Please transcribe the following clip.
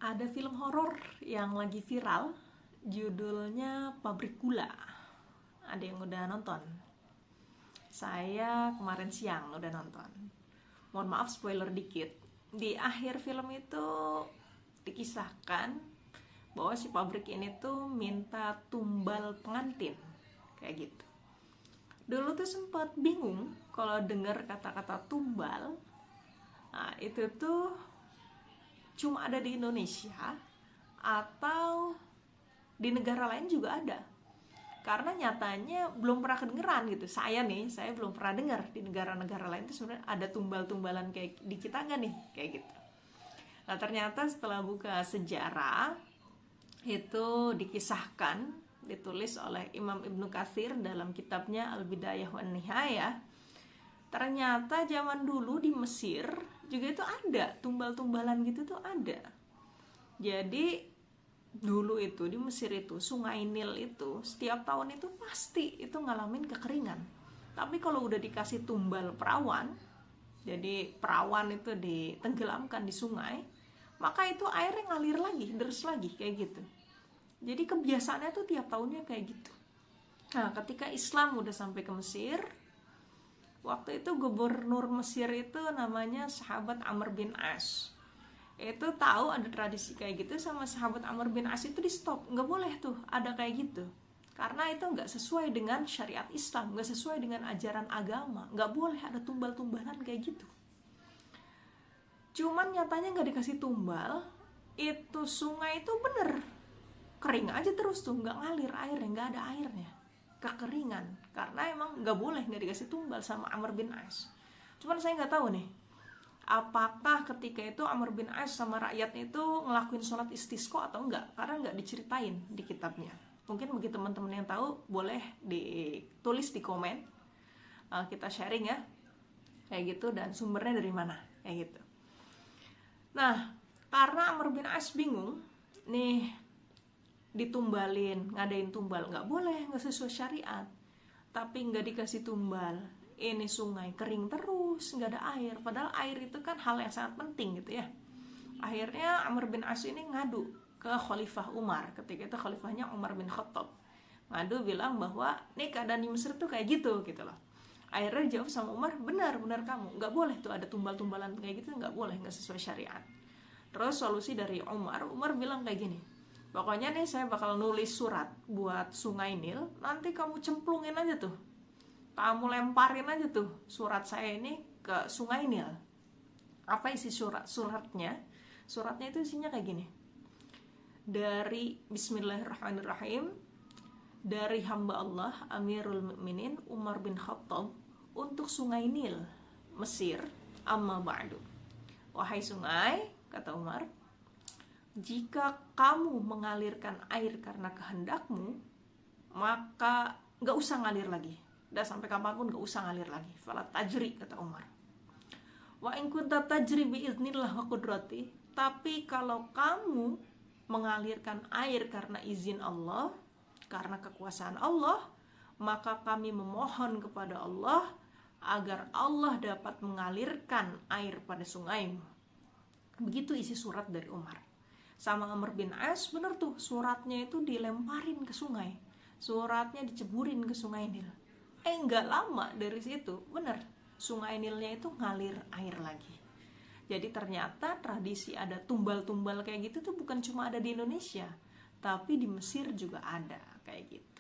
Ada film horor yang lagi viral, judulnya Pabrik Gula. Ada yang udah nonton? Saya kemarin siang udah nonton. Mohon maaf spoiler dikit. Di akhir film itu dikisahkan bahwa si pabrik ini tuh minta tumbal pengantin, kayak gitu. Dulu tuh sempat bingung kalau dengar kata-kata tumbal. Nah, itu tuh cuma ada di Indonesia atau di negara lain juga ada, karena nyatanya belum pernah kedengeran gitu. Saya belum pernah dengar di negara-negara lain itu sebenarnya ada tumbal-tumbalan kayak di kita nggak nih, kayak gitu. Nah, ternyata setelah buka sejarah itu dikisahkan, ditulis oleh Imam Ibnu Katsir dalam kitabnya Al-Bidayah wan Nihayah. Ternyata zaman dulu di Mesir juga itu ada tumbal-tumbalan gitu tuh ada. Jadi dulu itu di Mesir itu Sungai Nil itu setiap tahun itu pasti itu ngalamin kekeringan. Tapi kalau udah dikasih tumbal perawan, jadi perawan itu ditenggelamkan di sungai, maka itu airnya ngalir lagi, deres lagi, kayak gitu. Jadi kebiasaannya tuh tiap tahunnya kayak gitu. Nah, ketika Islam udah sampai ke Mesir, waktu itu gubernur Mesir itu namanya sahabat Amr bin As. Itu tahu ada tradisi kayak gitu, sama sahabat Amr bin As itu di stop, nggak boleh tuh ada kayak gitu, karena itu nggak sesuai dengan syariat Islam, nggak sesuai dengan ajaran agama, nggak boleh ada tumbal-tumbalan kayak gitu. Cuman nyatanya nggak dikasih tumbal, itu sungai itu bener kering aja terus tuh, nggak ngalir airnya, nggak ada airnya, kekeringan, karena emang nggak boleh, nggak dikasih tumbal sama Amr bin As. Cuman saya nggak tahu nih, apakah ketika itu Amr bin As sama rakyatnya itu ngelakuin sholat istisqa atau enggak, karena nggak diceritain di kitabnya. Mungkin bagi teman-teman yang tahu boleh ditulis di komen, kita sharing ya, kayak gitu, dan sumbernya dari mana, kayak gitu. Nah, karena Amr bin As bingung nih, ditumbalin, ngadain tumbal nggak boleh, nggak sesuai syariat, tapi nggak dikasih tumbal, ini sungai kering terus, nggak ada air, padahal air itu kan hal yang sangat penting gitu ya. Akhirnya Amr bin As ini ngadu ke Khalifah Umar, ketika itu khalifahnya Umar bin Khattab, ngadu bilang bahwa nih keadaan di Mesir tuh kayak gitu loh. Akhirnya dijawab sama Umar, benar kamu, nggak boleh tuh ada tumbal-tumbalan kayak gitu, nggak boleh, nggak sesuai syariat. Terus solusi dari Umar bilang kayak gini, pokoknya nih saya bakal nulis surat buat Sungai Nil, nanti kamu cemplungin aja tuh, kamu lemparin aja tuh surat saya ini ke Sungai Nil. Apa isi suratnya? Suratnya itu isinya kayak gini, dari Bismillahirrahmanirrahim, dari hamba Allah Amirul Mukminin Umar bin Khattab untuk Sungai Nil Mesir, amma ba'du. Wahai sungai, kata Umar, jika kamu mengalirkan air karena kehendakmu, maka gak usah ngalir lagi, udah sampai kapanpun gak usah ngalir lagi. Fala tajri, kata Umar. Wa in kunta tajri biiznillah wa qudrati, tapi kalau kamu mengalirkan air karena izin Allah, karena kekuasaan Allah, maka kami memohon kepada Allah agar Allah dapat mengalirkan air pada sungaimu. Begitu isi surat dari Umar sama Amr bin As. Bener tuh, suratnya itu dilemparin ke sungai, suratnya diceburin ke Sungai Nil. Nggak lama dari situ, bener, Sungai Nilnya itu ngalir air lagi. Jadi ternyata tradisi ada tumbal-tumbal kayak gitu tuh bukan cuma ada di Indonesia, tapi di Mesir juga ada kayak gitu.